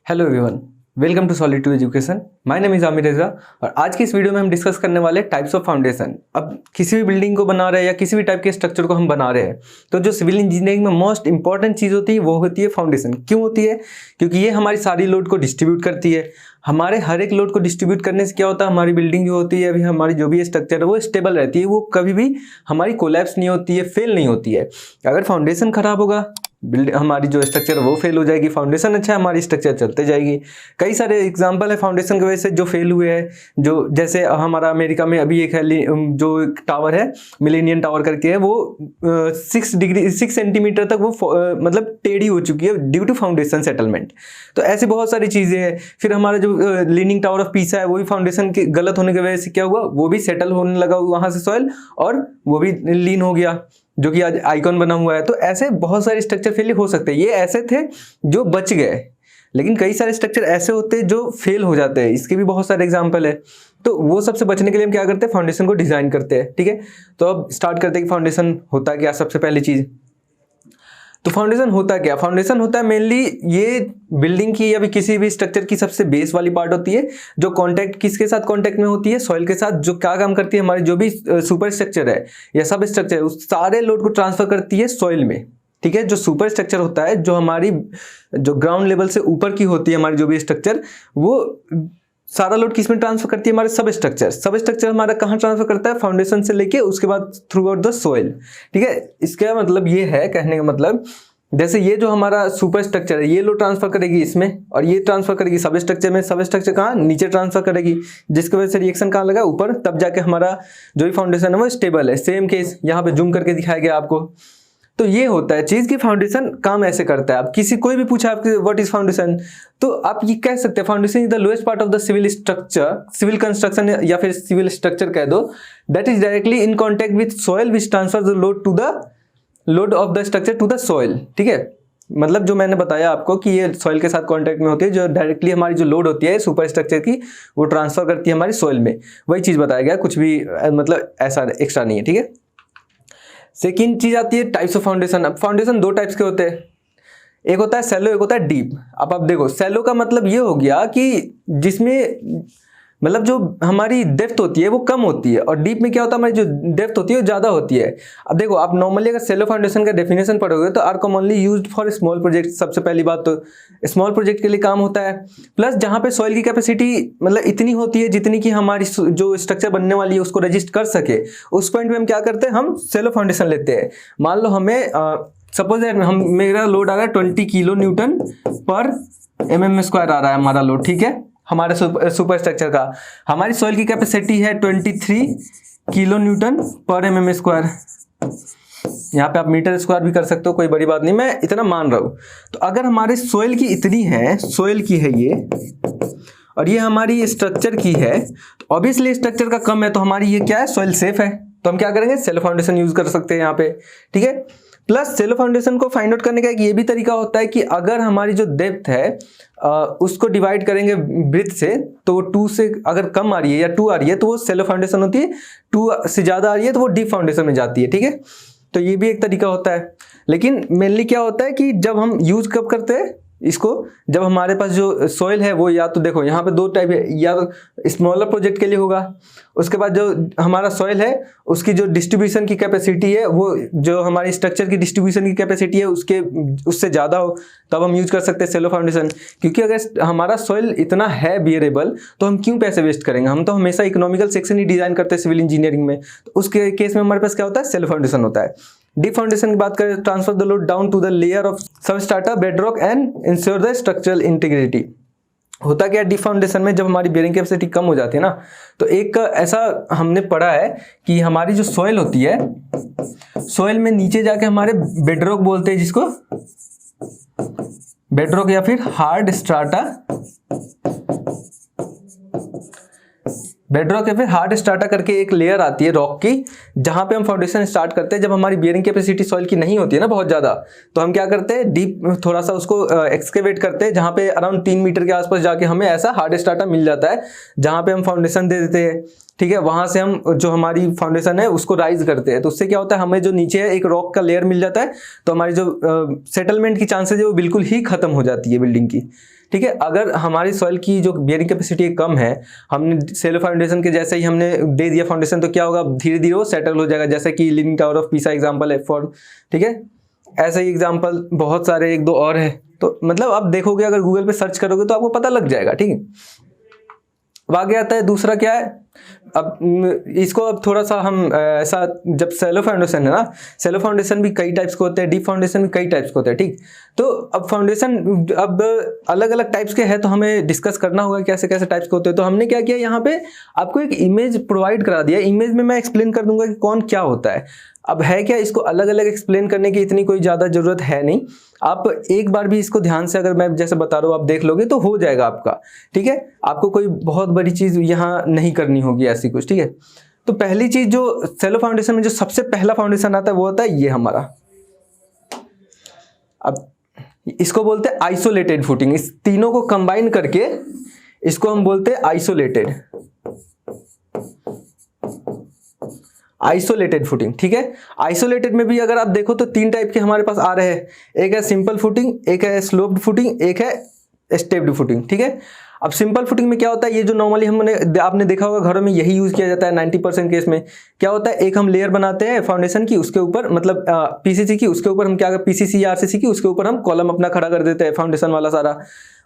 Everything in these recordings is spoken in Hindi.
Hello everyone, welcome to Solid Education. My name is Aamir Reza और आज की इस वीडियो में हम डिस्कस करने वाले टाइप्स ऑफ फाउंडेशन। अब किसी भी बिल्डिंग को बना रहे हैं या किसी भी टाइप के स्ट्रक्चर को हम बना रहे हैं तो जो सिविल इंजीनियरिंग में मोस्ट इंपॉर्टेंट चीज़ होती है वो होती है फाउंडेशन। क्यों होती है? क्योंकि ये हमारी सारी लोड को डिस्ट्रीब्यूट करती है। हमारे हर एक लोड को डिस्ट्रीब्यूट करने से क्या होता है, हमारी बिल्डिंग जो होती है, अभी हमारी जो भी स्ट्रक्चर है वो स्टेबल रहती है, वो कभी भी हमारी कोलैप्स नहीं होती है, फेल नहीं होती है। अगर फाउंडेशन खराब होगा हमारी जो स्ट्रक्चर है वो फेल हो जाएगी। फाउंडेशन अच्छा है, हमारी स्ट्रक्चर चलते जाएगी। कई सारे एग्जांपल है फाउंडेशन की वजह से जो फेल हुए हैं, जो जैसे हमारा अमेरिका में अभी एक है जो टावर है, मिलेनियम टावर करके है, वो 6 सेंटीमीटर तक वो मतलब टेढ़ी हो चुकी है ड्यू टू फाउंडेशन सेटलमेंट। तो ऐसे बहुत सारी चीज़ें हैं। फिर हमारा जो लीनिंग टावर ऑफ पीसा है वो भी फाउंडेशन के गलत होने की वजह से क्या हुआ, वो भी सेटल होने लगा वहाँ से सॉइल और वो भी लीन हो गया, जो कि आज आइकॉन बना हुआ है। तो ऐसे बहुत सारे स्ट्रक्चर फेल हो सकते हैं। ये ऐसे थे जो बच गए, लेकिन कई सारे स्ट्रक्चर ऐसे होते हैं जो फेल हो जाते हैं। इसके भी बहुत सारे एग्जांपल है। तो वो सबसे बचने के लिए हम क्या करते हैं, फाउंडेशन को डिजाइन करते हैं। ठीक है, तो अब स्टार्ट करते हैं कि फाउंडेशन होता क्या। सबसे पहली चीज तो फाउंडेशन होता क्या? फाउंडेशन होता है मेनली ये बिल्डिंग की या भी किसी भी स्ट्रक्चर की सबसे बेस वाली पार्ट होती है, जो कांटेक्ट किसके साथ कांटेक्ट में होती है, सॉइल के साथ। जो क्या काम करती है, हमारी जो भी सुपर स्ट्रक्चर है या सब स्ट्रक्चर है उस सारे लोड को ट्रांसफर करती है सॉइल में। ठीक है, जो सुपर स्ट्रक्चर होता है, जो हमारी जो ग्राउंड लेवल से ऊपर की होती है हमारी जो भी स्ट्रक्चर, वो सारा लोड किस में ट्रांसफर करती है, हमारे सब स्ट्रक्चर। सब स्ट्रक्चर हमारा कहाँ ट्रांसफर करता है, फाउंडेशन से लेके उसके बाद थ्रू आउट द सॉइल। ठीक है, इसका मतलब ये है, कहने का मतलब जैसे ये जो हमारा सुपर स्ट्रक्चर है ये लोड ट्रांसफर करेगी इसमें और ये ट्रांसफर करेगी सब स्ट्रक्चर में। सब स्ट्रक्चर कहाँ, नीचे ट्रांसफर करेगी, जिसकी वजह से रिएक्शन कहाँ लगा, ऊपर। तब जाके हमारा जो भी फाउंडेशन है वो स्टेबल है। सेम केस यहाँ पे जूम करके दिखाया गया आपको। तो ये होता है चीज की फाउंडेशन काम ऐसे करता है। अब किसी कोई भी पूछा आपके व्हाट इज फाउंडेशन, तो आप ये कह सकते हैं foundation is the lowest part of the civil structure, civil construction या फिर सिविल स्ट्रक्चर कह दो, that is directly in contact with soil which transfer the load of the structure to the soil. ठीक है, मतलब जो मैंने बताया आपको कि ये सॉइल के साथ कांटेक्ट में होती है, जो डायरेक्टली हमारी जो लोड होती है सुपर स्ट्रक्चर की वो ट्रांसफर करती है हमारी सॉइल में। वही चीज बताया गया, कुछ भी मतलब ऐसा एक्स्ट्रा नहीं है। ठीक है, सेकंड चीज आती है टाइप्स ऑफ फाउंडेशन। अब फाउंडेशन दो टाइप्स के होते हैं, एक होता है सैलो, एक होता है डीप। अब आप देखो, सैलो का मतलब ये हो गया कि जिसमें मतलब जो हमारी डेप्थ होती है वो कम होती है, और डीप में क्या होता है, हमारी जो डेप्थ होती है वो ज़्यादा होती है। अब देखो, आप नॉर्मली अगर सेलो फाउंडेशन का डेफिनेशन पढ़ोगे तो are commonly used for small project. सबसे पहली बात तो स्मॉल प्रोजेक्ट के लिए काम होता है, प्लस जहाँ पे सॉइल की कैपेसिटी मतलब इतनी होती है जितनी कि हमारी जो स्ट्रक्चर बनने वाली है उसको रजिस्ट कर सके। उस पॉइंट में हम क्या करते हैं, हम सेलो फाउंडेशन लेते हैं। मान लो हमें सपोज हम मेरा लोड आ रहा है 20 किलो न्यूटन पर mm स्क्वायर आ रहा है हमारा लोड। ठीक है, हमारे सुपर स्ट्रक्चर का। हमारी सॉइल की कैपेसिटी है 23 किलो न्यूटन पर mm स्क्वायर। यहाँ पे आप मीटर स्क्वायर भी कर सकते हो, कोई बड़ी बात नहीं, मैं इतना मान रहा हूँ। तो अगर हमारे सॉइल की इतनी है, सॉइल की है ये, और ये हमारी स्ट्रक्चर की है, तो ऑब्वियसली स्ट्रक्चर का कम है तो हमारी ये क्या है, सॉइल सेफ है। तो हम क्या करेंगे, सेलो फाउंडेशन यूज कर सकते हैं यहाँ पे। ठीक है, प्लस सेलो फाउंडेशन को फाइंड आउट करने का एक ये भी तरीका होता है कि अगर हमारी जो डेप्थ है उसको डिवाइड करेंगे ब्रेथ से, तो वो 2 से अगर कम आ रही है या 2 आ रही है तो वो सेलो फाउंडेशन होती है, 2 से ज़्यादा आ रही है तो वो डीप फाउंडेशन में जाती है। ठीक है, तो ये भी एक तरीका होता है। लेकिन मेनली क्या होता है कि जब हम यूज कब करते हैं इसको, जब हमारे पास जो सॉइल है वो, या तो देखो यहाँ पे 2 टाइप है, या तो स्मॉलर प्रोजेक्ट के लिए होगा, उसके बाद जो हमारा सॉइल है उसकी जो डिस्ट्रीब्यूशन की कैपेसिटी है, वो जो हमारी स्ट्रक्चर की डिस्ट्रीब्यूशन की कैपेसिटी है उससे ज़्यादा हो, तब हम यूज कर सकते हैं सेलो फाउंडेशन। क्योंकि अगर हमारा सॉइल इतना है बियरेबल तो हम क्यों पैसे वेस्ट करेंगे, हम तो हमेशा इकोनॉमिकल सेक्शन ही डिजाइन करते हैं सिविल इंजीनियरिंग में। तो उसके केस में हमारे पास क्या होता है, सेलो फाउंडेशन होता है। डीप फाउंडेशन की बात करें, transfer the load down to the layer of substrata bedrock and ensure the structural integrity. होता क्या डीप फाउंडेशन में, जब हमारी बेयरिंग कैपेसिटी कम हो जाती है ना, तो एक ऐसा हमने पढ़ा है कि हमारी जो सॉइल होती है, सॉइल में नीचे जाके हमारे बेडरॉक बोलते हैं, जिसको बेडरॉक या फिर हार्ड स्ट्राटा बेडरॉक या फिर हार्ड स्ट्राटा करके एक लेयर आती है रॉक की, जहां पे हम फाउंडेशन स्टार्ट करते हैं। जब हमारी बियरिंग कैपेसिटी सॉइल की नहीं होती है ना बहुत ज्यादा, तो हम क्या करते हैं, डीप थोड़ा सा उसको एक्सकेवेट करते हैं, जहां पे अराउंड 3 मीटर के आसपास जाके हमें ऐसा हार्ड स्ट्राटा मिल जाता है, जहां पे हम फाउंडेशन दे देते हैं। ठीक है, वहां से हम जो हमारी फाउंडेशन है उसको राइज करते हैं। तो उससे क्या होता है, हमें जो नीचे है एक रॉक का लेयर मिल जाता है, तो हमारी जो सेटलमेंट की चांसेस है वो बिल्कुल ही खत्म हो जाती है बिल्डिंग की। ठीक है, अगर हमारी सॉइल की जो बियरिंग कैपेसिटी कम है, हमने सेलो फाउंडेशन के जैसे ही हमने दे दिया फाउंडेशन, तो क्या होगा, धीरे धीरे वो सेटल हो जाएगा, जैसे कि leaning tower of Pisa example है फॉर। ठीक है, ऐसे ही एग्जांपल बहुत सारे एक दो और है। तो मतलब आप देखोगे, अगर गूगल पे सर्च करोगे तो आपको पता लग जाएगा। ठीक है, अब आगे आता है दूसरा क्या है। अब इसको अब थोड़ा सा हम ऐसा, जब सेलो फाउंडेशन है ना, सेलो फाउंडेशन भी कई टाइप्स के होते हैं, डीप फाउंडेशन भी कई टाइप्स के होते हैं। ठीक, तो अब फाउंडेशन अब अलग अलग टाइप्स के हैं, तो हमें डिस्कस करना होगा कैसे कैसे टाइप्स के होते हैं। तो हमने क्या किया, यहाँ पे आपको एक इमेज प्रोवाइड करा दिया। इमेज में मैं एक्सप्लेन कर दूंगा कि कौन क्या होता है। अब है क्या, इसको अलग अलग एक्सप्लेन करने की इतनी कोई ज़्यादा ज़रूरत है नहीं। आप एक बार भी इसको ध्यान से, अगर मैं जैसे बता रहा हूँ, आप देख लोगे तो हो जाएगा आपका। ठीक है, आपको कोई बहुत बड़ी चीज़ यहाँ नहीं करनी होगी ऐसी कुछ। ठीक है, तो पहली चीज़ जो सेलो फाउंडेशन में जो सबसे पहला फाउंडेशन आता है वो होता है ये हमारा। अब इसको बोलते हैं आइसोलेटेड फुटिंग। इस तीनों को कंबाइन करके इसको हम बोलते हैं आइसोलेटेड, आइसोलेटेड फुटिंग। ठीक है, आइसोलेटेड में भी अगर आप देखो तो 3 टाइप के हमारे पास आ रहे हैं। एक है सिंपल फुटिंग, एक है स्लोप्ड फुटिंग, एक है स्टेप्ड फुटिंग। ठीक है, अब सिंपल फुटिंग में क्या होता है, ये जो नॉर्मली आपने देखा होगा घरों में यही यूज किया जाता है 90% केस में। क्या होता है, एक हम लेयर बनाते हैं फाउंडेशन की, उसके ऊपर मतलब पीसीसी की, उसके ऊपर हम क्या, पीसीसी या आरसीसी की, उसके ऊपर हम कॉलम अपना खड़ा कर देते हैं फाउंडेशन वाला सारा।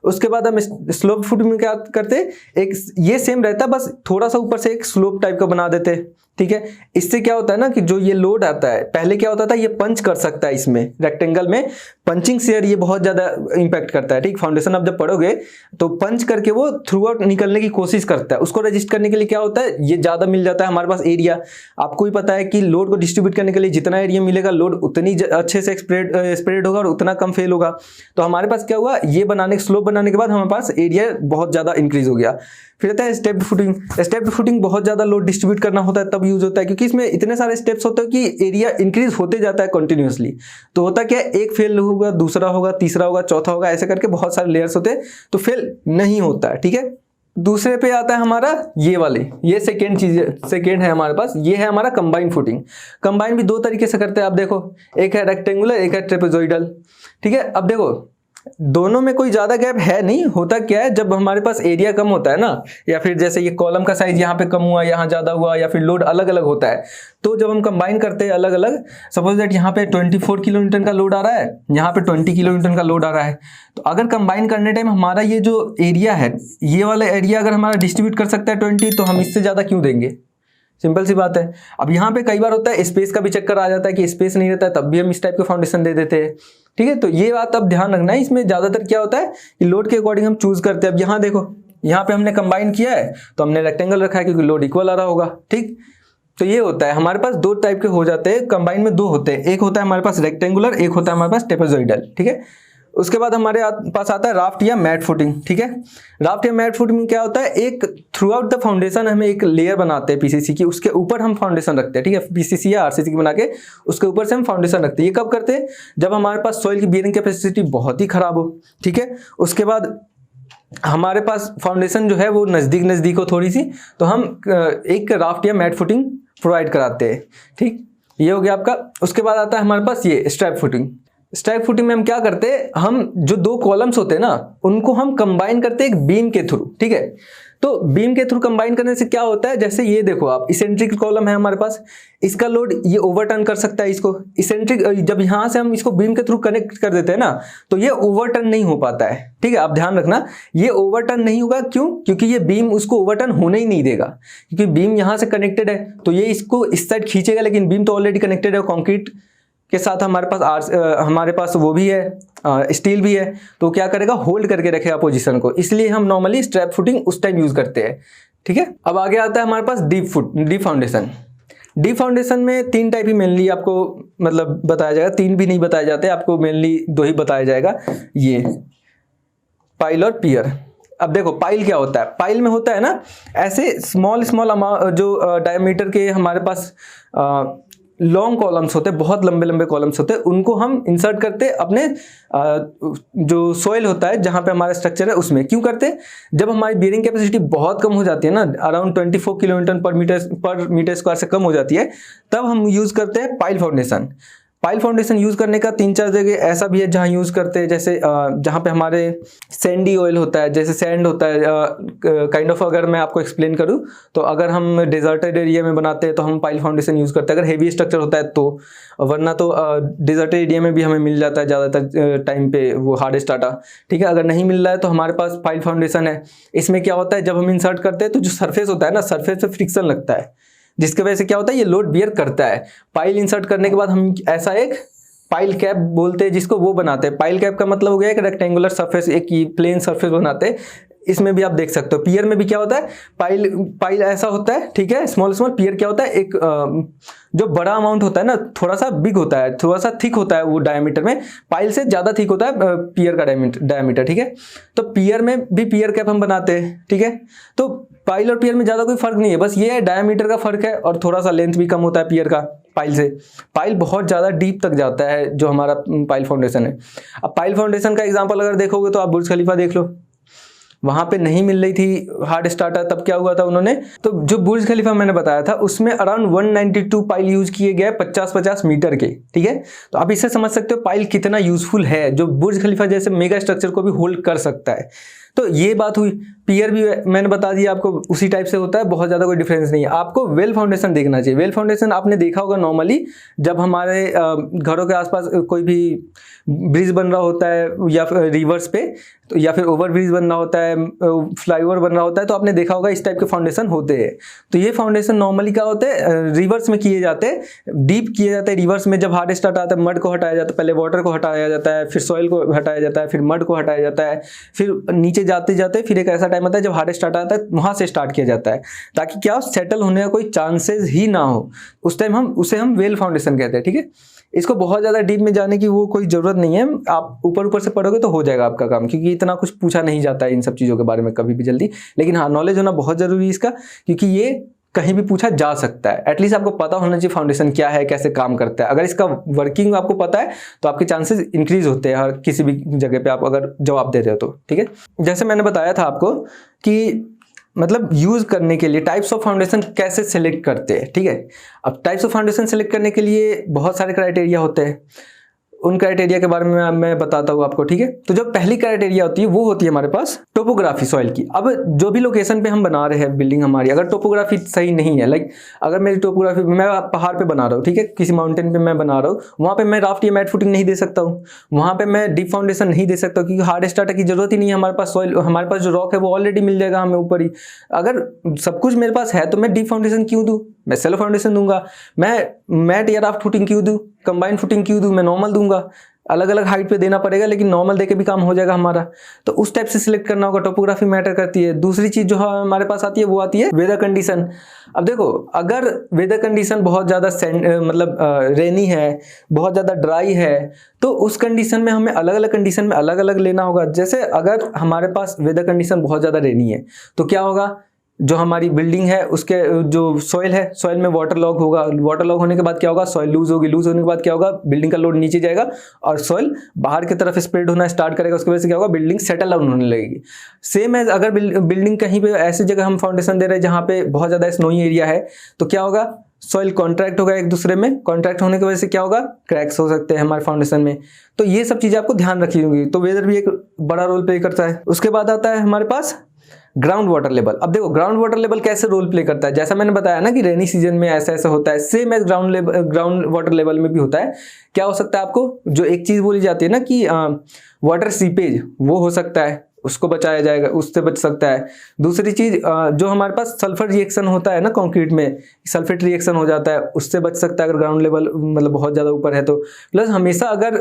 उसके बाद हम स्लोप फुटिंग में क्या करते हैं, एक ये सेम रहता है, बस थोड़ा सा ऊपर से एक स्लोप टाइप का बना देते हैं। ठीक है, इससे क्या होता है ना कि जो ये लोड आता है, पहले क्या होता था, ये पंच कर सकता है, इसमें रेक्टेंगल में पंचिंग शेयर ये बहुत ज्यादा इंपैक्ट करता है। ठीक, फाउंडेशन आप जब पढ़ोगे तो पंच करके वो थ्रू आउट निकलने की कोशिश करता है। उसको रजिस्ट करने के लिए क्या होता है, ये ज्यादा मिल जाता है हमारे पास एरिया। आपको भी पता है कि लोड को डिस्ट्रीब्यूट करने के लिए जितना एरिया मिलेगा, लोड उतनी अच्छे से स्प्रेड होगा और उतना कम फेल होगा। तो हमारे पास क्या हुआ, ये बनाने स्लोप बनाने के बाद हमारे पास एरिया बहुत ज्यादा इंक्रीज हो गया। फिर आता है स्टेप्ड फुटिंग। स्टेप्ड फुटिंग बहुत ज्यादा लोड डिस्ट्रीब्यूट करना होता है तब यूज होता है, क्योंकि इसमें इतने सारे स्टेप्स होते हैं कि एरिया इंक्रीज होते जाता है कंटिन्यूअसली। तो होता क्या है, एक फेल होगा, दूसरा होगा, तीसरा होगा, चौथा होगा, ऐसे करके बहुत सारे लेयर्स होते हैं, तो फेल नहीं होता है। ठीक है, दूसरे पे आता है हमारा ये वाले, ये सेकेंड है हमारे पास, ये है हमारा कंबाइन फुटिंग। कंबाइन भी 2 तरीके से करते हैं आप देखो, एक है रेक्टेंगुलर, एक है ट्रेपेजोइडल। ठीक है, अब देखो दोनों में कोई ज्यादा गैप है नहीं। होता क्या है, जब हमारे पास एरिया कम होता है ना, या फिर जैसे ये कॉलम का साइज यहाँ पे कम हुआ, यहाँ ज्यादा हुआ, या फिर लोड अलग अलग होता है, तो जब हम कंबाइन करते हैं अलग अलग, सपोज दैट यहाँ पे 24 किलो न्यूटन का लोड आ रहा है, यहाँ पे 20 किलो न्यूटन का लोड आ रहा है, तो अगर कंबाइन करने टाइम हमारा ये जो एरिया है, ये वाला एरिया अगर हमारा डिस्ट्रीब्यूट कर सकता है 20, तो हम इससे ज्यादा क्यों देंगे, सिंपल सी बात है। अब यहाँ पे कई बार होता है स्पेस का भी चक्कर आ जाता है कि स्पेस नहीं रहता है, तब भी हम इस टाइप के फाउंडेशन दे देते हैं। ठीक है, तो ये बात अब ध्यान रखना है। इसमें ज्यादातर क्या होता है कि लोड के अकॉर्डिंग हम चूज करते हैं। अब यहाँ देखो, यहाँ पे हमने कंबाइन किया है तो हमने रेक्टेंगल रखा है क्योंकि लोड इक्वल आ रहा होगा। ठीक, तो ये होता है हमारे पास 2 टाइप के हो जाते हैं, कंबाइन में 2 होते हैं, एक होता है हमारे पास रेक्टेंगुलर, एक होता है हमारे पास ट्रेपेजोइडल। ठीक है, उसके बाद हमारे पास आता है राफ्ट या मैट फुटिंग। ठीक है, राफ्ट या मैट फुटिंग में क्या होता है, एक थ्रू आउट द फाउंडेशन हमें एक लेयर बनाते हैं पीसीसी की, उसके ऊपर हम फाउंडेशन रखते हैं। ठीक है, पीसीसी या आरसीसी की बना के उसके ऊपर से हम फाउंडेशन रखते हैं। ये कब करते हैं, जब हमारे पास सॉइल की बियरिंग कैपेसिटी बहुत ही खराब हो। ठीक है, उसके बाद हमारे पास फाउंडेशन जो है वो नजदीक हो थोड़ी सी, तो हम एक राफ्ट या मैट फुटिंग प्रोवाइड कराते हैं। ठीक, ये हो गया आपका। उसके बाद आता है हमारे पास ये स्ट्रैप फुटिंग। स्ट्रैप फुटिंग में हम क्या करते हैं, हम जो 2 कॉलम्स होते हैं ना, उनको हम कंबाइन करते हैं एक बीम के थ्रू। ठीक है, तो बीम के थ्रू कंबाइन करने से क्या होता है, जैसे ये देखो आप, इसेंट्रिक कॉलम है हमारे पास, इसका लोड ये ओवरटर्न कर सकता है इसको। इसेंट्रिक जब यहाँ से हम इसको बीम के थ्रू कनेक्ट कर देते हैं ना, तो ये ओवरटर्न नहीं हो पाता है। ठीक है, आप ध्यान रखना, ये ओवरटर्न नहीं होगा। क्यों, क्योंकि ये बीम उसको ओवरटर्न होने ही नहीं देगा, क्योंकि बीम यहाँ से कनेक्टेड है, तो ये इसको इस साइड खींचेगा, लेकिन बीम तो ऑलरेडी कनेक्टेड है कॉन्क्रीट के साथ। हमारे पास वो भी है, स्टील भी है, तो क्या करेगा, होल्ड करके रखेगा पोजीशन को। इसलिए हम नॉर्मली स्ट्रैप फुटिंग उस टाइम यूज करते हैं। ठीक है, अब आगे आता है हमारे पास डीप फाउंडेशन। डीप फाउंडेशन में 3 टाइप ही मेनली आपको मतलब बताया जाएगा, 3 भी नहीं बताए जाते, आपको मेनली 2 ही बताया जाएगा, ये पाइल और पियर। अब देखो पाइल क्या होता है, पाइल में होता है ना ऐसे स्मॉल स्मॉल जो डायमीटर के हमारे पास लॉन्ग कॉलम्स होते हैं, बहुत लंबे लंबे कॉलम्स होते हैं, उनको हम इंसर्ट करते हैं अपने जो सॉइल होता है जहां पे हमारा स्ट्रक्चर है उसमें। क्यों करते हैं? जब हमारी बियरिंग कैपेसिटी बहुत कम हो जाती है ना, अराउंड 24 किलोन्यूटन पर मीटर स्क्वायर से कम हो जाती है, तब हम यूज करते हैं pile foundation. Pile foundation use करने का 3-4 जगह ऐसा भी है जहां यूज करते हैं, जैसे जहां पे हमारे सैंडी ऑयल होता है, जैसे सैंड होता है काइंड ऑफ। अगर मैं आपको एक्सप्लेन करूं तो अगर हम डेजर्टेड एरिया में बनाते हैं तो हम पाइल फाउंडेशन यूज करते हैं, अगर हेवी स्ट्रक्चर होता है तो। वरना तो डेजर्टेड एरिया में भी हमें मिल जाता है ज़्यादातर टाइम पे वो हार्ड स्टार्टा, ठीक है। अगर नहीं मिल रहा है तो हमारे पास पाइल फाउंडेशन है। इसमें क्या होता है, जब हम इंसर्ट करते हैं तो जो सर्फेस होता है ना, सर्फेस पे फ्रिक्शन लगता है, जिसकी वजह से क्या होता है, ये लोड बियर करता है। पाइल इंसर्ट करने के बाद हम ऐसा एक पाइल कैप बोलते हैं जिसको वो बनाते हैं। पाइल कैप का मतलब हो गया एक रेक्टेंगुलर सरफेस, एक प्लेन सरफेस बनाते हैं। इसमें भी आप देख सकते हो पियर में भी क्या होता है, पाइल ऐसा होता है, ठीक है, स्मॉल स्मॉल। पियर क्या होता है, एक जो बड़ा अमाउंट होता है ना, थोड़ा सा बिग होता है, थोड़ा सा थिक होता है वो डायमीटर में, पाइल से ज्यादा थिक होता है पियर का डायमीटर, ठीक है। तो पियर में भी पियर कैप हम बनाते हैं, ठीक है। तो पाइल और पियर में ज्यादा कोई फर्क नहीं है, बस ये है डायमीटर का फर्क है, और थोड़ा सा लेंथ भी कम होता है पियर का पाइल से। पाइल बहुत ज्यादा डीप तक जाता है जो हमारा पाइल फाउंडेशन है। अब पाइल फाउंडेशन का एग्जांपल अगर देखोगे तो आप बुर्ज खलीफा देख लो, वहां पे नहीं मिल रही थी हार्ड स्टार्टर, तब क्या हुआ था उन्होंने, तो जो बुर्ज खलीफा मैंने बताया था उसमें अराउंड 192 पाइल यूज किए गए 50-50 मीटर के, ठीक है। तो आप इससे समझ सकते हो पाइल कितना यूजफुल है, जो बुर्ज खलीफा जैसे मेगा स्ट्रक्चर को भी होल्ड कर सकता है। तो ये बात हुई। पियर भी मैंने बता दिया आपको, उसी टाइप से होता है, बहुत ज्यादा कोई डिफरेंस नहीं है। आपको वेल फाउंडेशन देखना चाहिए। वेल फाउंडेशन आपने देखा होगा नॉर्मली जब हमारे घरों के आसपास कोई भी ब्रिज बन रहा होता है, या फिर रिवर्स पे, तो या फिर ओवर ब्रिज बन रहा होता है, फ्लाईओवर बन रहा होता है, तो आपने देखा होगा इस टाइप के फाउंडेशन होते हैं। तो ये फाउंडेशन नॉर्मली क्या होते हैं, रिवर्स में किए जाते हैं, डीप किए जाते हैं। रिवर्स में जब हार्ड स्टार्ट आता है, मड को हटाया जाता है, पहले वाटर को हटाया जाता है, फिर सॉइल को हटाया जाता है, फिर मड को हटाया जाता है, फिर नीचे जाते जाते फिर एक ऐसा टाइम आता है जब हार्ड स्टार्ट आता है, वहां से स्टार्ट किया जाता है, ताकि क्या सेटल होने का कोई चांसेस ही ना हो। उस टाइम उसे हम वेल फाउंडेशन कहते हैं, ठीक है। इसको बहुत ज्यादा डीप में जाने की वो कोई जरूरत नहीं है, आप ऊपर ऊपर से पढ़ोगे तो हो जाएगा आपका काम, क्योंकि इतना कुछ पूछा नहीं जाता है इन सब चीजों के बारे में कभी भी जल्दी। लेकिन हाँ, नॉलेज होना बहुत जरूरी है इसका, क्योंकि ये कहीं भी पूछा जा सकता है। एटलीस्ट आपको पता होना चाहिए फाउंडेशन क्या है, कैसे काम करता है। अगर इसका वर्किंग आपको पता है तो आपके चांसेस इंक्रीज होते हैं हर किसी भी जगह पे आप अगर जवाब दे रहे हो तो, ठीक है। जैसे मैंने बताया था आपको कि मतलब यूज करने के लिए टाइप्स ऑफ फाउंडेशन कैसे सिलेक्ट करते हैं, ठीक है। अब टाइप्स ऑफ फाउंडेशन सिलेक्ट करने के लिए बहुत सारे क्राइटेरिया होते हैं, उन क्राइटेरिया के बारे में मैं बताता हूँ आपको, ठीक है। तो जो पहली क्राइटेरिया होती है वो होती है हमारे पास टोपोग्राफी सॉइल की। अब जो भी लोकेशन पे हम बना रहे हैं बिल्डिंग हमारी, अगर टोपोग्राफी सही नहीं है, लाइक अगर मेरी टोपोग्राफी, मैं पहाड़ पे बना रहा हूँ, ठीक है, किसी माउंटेन पे मैं बना रहा हूँ, वहाँ पे मैं राफ्ट या मैट फुटिंग नहीं दे सकता हूँ, वहाँ पे मैं डीप फाउंडेशन नहीं दे सकता, क्योंकि हार्ड स्टार्टर की जरूरत ही नहीं है। हमारे पास सॉइल, हमारे पास जो रॉक है वो ऑलरेडी मिल जाएगा हमें ऊपर ही। अगर सब कुछ मेरे पास है तो मैं डीप फाउंडेशन क्यों दूँ, मैं सेलो फाउंडेशन दूंगा। मैं मैट या राफ्ट फुटिंग क्यों दूँ, कंबाइंड फुटिंग क्यों दूँ, मैं नॉर्मल दूंगा। अलग अलग हाइट पे देना पड़ेगा, लेकिन नॉर्मल देके भी काम हो जाएगा हमारा। तो उस टाइप से सिलेक्ट करना होगा, टोपोग्राफी मैटर करती है। दूसरी चीज जो हमारे पास आती है वो आती है वेदर कंडीशन। अब देखो, अगर वेदर कंडीशन बहुत ज्यादा मतलब रेनी है, बहुत ज्यादा ड्राई है, तो उस कंडीशन में हमें अलग अलग कंडीशन में अलग अलग लेना होगा। जैसे अगर हमारे पास वेदर कंडीशन बहुत ज्यादा रेनी है तो क्या होगा, जो हमारी बिल्डिंग है उसके जो सॉइल है, सॉइल में वाटर लॉग होगा। वाटर लॉग होने के बाद क्या होगा, सॉइल लूज होगी, लूज होने के बाद क्या होगा, बिल्डिंग का लोड नीचे जाएगा और सॉइल बाहर की तरफ स्प्रेड होना स्टार्ट करेगा। उसकी वजह से क्या होगा, बिल्डिंग सेटल डाउन होने लगेगी। सेम एज अगर बिल्डिंग कहीं पे ऐसी जगह हम फाउंडेशन दे रहे हैं जहाँ पे बहुत ज्यादा स्नोई एरिया है, तो क्या होगा, सॉइल कॉन्ट्रैक्ट होगा एक दूसरे में, कॉन्ट्रैक्ट होने की वजह से क्या होगा, क्रैक्स हो सकते हैं हमारे फाउंडेशन में। तो ये सब चीजें आपको ध्यान रखनी होगी। तो वेदर भी एक बड़ा रोल प्ले करता है। उसके बाद आता है हमारे पास ग्राउंड वाटर लेवल। अब देखो, ग्राउंड वाटर लेवल कैसे रोल प्ले करता है, जैसा मैंने बताया ना कि रेनी सीजन में ऐसा ऐसा होता है, same as ground water level में भी होता है। क्या हो सकता है, आपको जो एक चीज बोली जाती है ना कि वाटर सीपेज, वो हो सकता है, उसको बचाया जाएगा, उससे बच सकता है। दूसरी चीज जो हमारे पास सल्फर रिएक्शन होता है ना कंक्रीट में, सल्फेट रिएक्शन हो जाता है, उससे बच सकता है अगर ग्राउंड लेवल मतलब बहुत ज्यादा ऊपर है तो। प्लस हमेशा अगर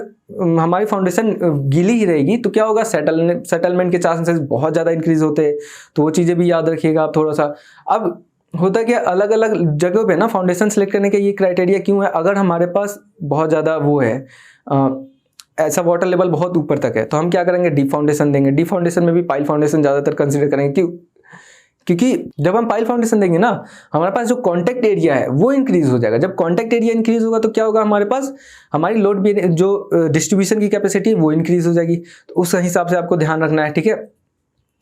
हमारी फाउंडेशन गीली ही रहेगी तो क्या होगा, सेटलमेंट के चांसेस बहुत ज्यादा इंक्रीज होते हैं। तो वो चीजें भी याद रखिएगा आप थोड़ा सा। अब होता क्या, अलग अलग जगहों पे ना फाउंडेशन सेलेक्ट करने के ये क्राइटेरिया क्यों है, अगर हमारे पास बहुत ज्यादा वो है ऐसा वाटर लेवल बहुत ऊपर तक है, तो हम क्या करेंगे, डीप फाउंडेशन देंगे। डीप फाउंडेशन में भी पाइल फाउंडेशन ज़्यादातर कंसीडर करेंगे। क्यों? क्योंकि जब हम पाइल फाउंडेशन देंगे ना, हमारे पास जो कॉन्टैक्ट एरिया है वो इंक्रीज हो जाएगा। जब कॉन्टैक्ट एरिया इंक्रीज होगा तो क्या होगा, हमारे पास हमारी लोड भी जो डिस्ट्रीब्यूशन की कैपेसिटी है वो इंक्रीज हो जाएगी। तो उस हिसाब से आपको ध्यान रखना है, ठीक है।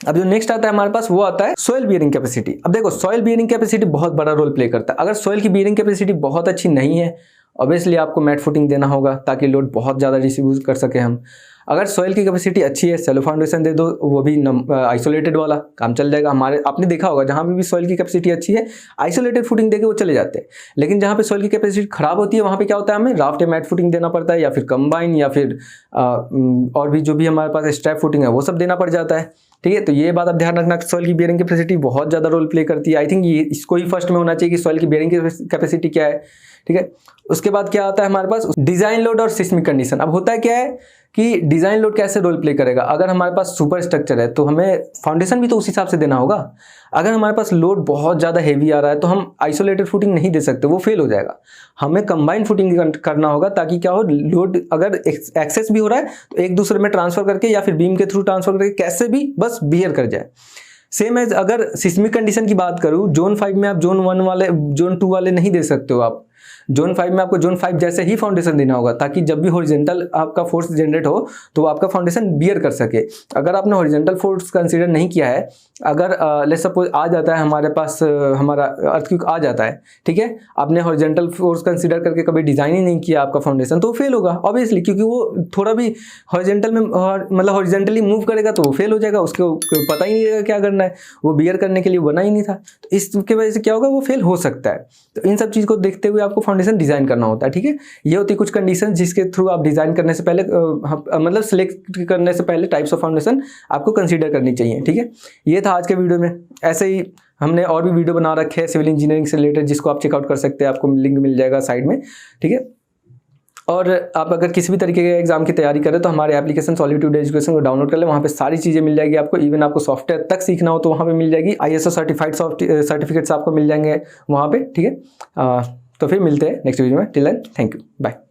अब जो नेक्स्ट आता है हमारे पास, वो आता है सॉइल बियरिंग कैपेसिटी। अब देखो, सॉइल बियरिंग कैपेसिटी बहुत बड़ा रोल प्ले करता है। अगर सॉइल की बियरिंग कैपेसिटी बहुत अच्छी नहीं है, ऑब्वियसली आपको मैट फुटिंग देना होगा ताकि लोड बहुत ज़्यादा डिस्ट्रीब्यूट कर सके हम। अगर सॉइल की कैपेसिटी अच्छी है, सेलो फाउंडेशन दे दो, वो भी आइसोलेटेड वाला काम चल जाएगा। हमारे आपने देखा होगा जहाँ पे भी सॉइल की कैपेसिटी अच्छी है, आइसोलेटेड फुटिंग देके वो चले जाते हैं। लेकिन जहाँ पे सॉइल की कैपेसिटी खराब होती है, वहाँ पे क्या होता है, हमें राफ्ट या मैट फुटिंग देना पड़ता है, या फिर कंबाइन, या फिर और भी जो भी हमारे पास स्ट्रैप फुटिंग है वो सब देना पड़ जाता है, ठीक है। तो ये बात आप ध्यान रखना कि सॉइल की बियरिंग कैपेसिटी बहुत ज़्यादा रोल प्ले करती है। आई थिंक ये इसको ही फर्स्ट में होना चाहिए कि सॉइल की बियरिंग कैपेसिटी क्या है, ठीक है। उसके बाद क्या आता है हमारे पास, डिजाइन लोड और सिस्मिक कंडीशन। अब होता है क्या है कि डिजाइन लोड कैसे रोल प्ले करेगा। अगर हमारे पास सुपर स्ट्रक्चर है तो हमें फाउंडेशन भी तो उस हिसाब से देना होगा। अगर हमारे पास लोड बहुत ज़्यादा हेवी आ रहा है तो हम आइसोलेटेड फुटिंग नहीं दे सकते, वो फेल हो जाएगा। हमें कंबाइंड फुटिंग करना होगा ताकि क्या हो, लोड अगर एक्सेस भी हो रहा है तो एक दूसरे में ट्रांसफर करके या फिर बीम के थ्रू ट्रांसफर करके कैसे भी बस बियर कर जाए। सेम एज अगर सिस्मिक कंडीशन की बात करूँ, जोन 5 में आप जोन 1 वाले, जोन 2 वाले नहीं दे सकते हो आप। जोन 5 में आपको जोन 5 जैसे ही फाउंडेशन देना होगा ताकि जब भी हॉरिजॉन्टल आपका फोर्स जनरेट हो तो आपका फाउंडेशन बियर कर सके। अगर आपने हॉरिजॉन्टल फोर्स कंसीडर नहीं किया है, अगर लेट्स सपोज आ जाता है हमारे पास, हमारा अर्थक्वेक आ जाता है, ठीक है, आपने हॉरिजॉन्टल फोर्स कंसीडर करके कभी डिजाइन ही नहीं किया आपका फाउंडेशन, तो फेल होगा ऑब्वियसली, क्योंकि वो थोड़ा भी हॉरिजॉन्टल में मतलब हॉरिजॉन्टली मूव करेगा तो वो फेल हो जाएगा। उसको पता ही नहीं रहेगा क्या करना है, वो बियर करने के लिए बना ही नहीं था। तो इसकी वजह से क्या होगा, वो फेल हो सकता है। तो इन सब चीज़ को देखते हुए आपको फाउंडेशन डिजाइन करना होता है, ठीक है। ये होती है कुछ कंडीशन जिसके थ्रू आप डिजाइन करने से पहले मतलब सिलेक्ट करने से पहले टाइप्स ऑफ फाउंडेशन आपको कंसीडर करनी चाहिए, ठीक है। ये था आज के वीडियो में। ऐसे ही हमने और भी वीडियो बना रखे हैं सिविल इंजीनियरिंग से रिलेटेड, जिसको आप चेकआउट कर सकते हैं, आपको लिंक मिल जाएगा साइड में, ठीक है। और आप अगर किसी भी तरीके के एग्जाम की तैयारी करें तो हमारे एप्लीकेशन सॉलिट्यूड एजुकेशन को डाउनलोड कर लें। वहाँ पे सारी चीज़ें मिल जाएगी आपको। इवन आपको सॉफ्टवेयर तक सीखना हो तो वहाँ पे मिल जाएगी। ISO सर्टिफाइड सर्टिफिकेट्स आपको मिल जाएंगे वहाँ पे, ठीक है। तो फिर मिलते हैं नेक्स्ट वीडियो में। Till then, thank you, bye.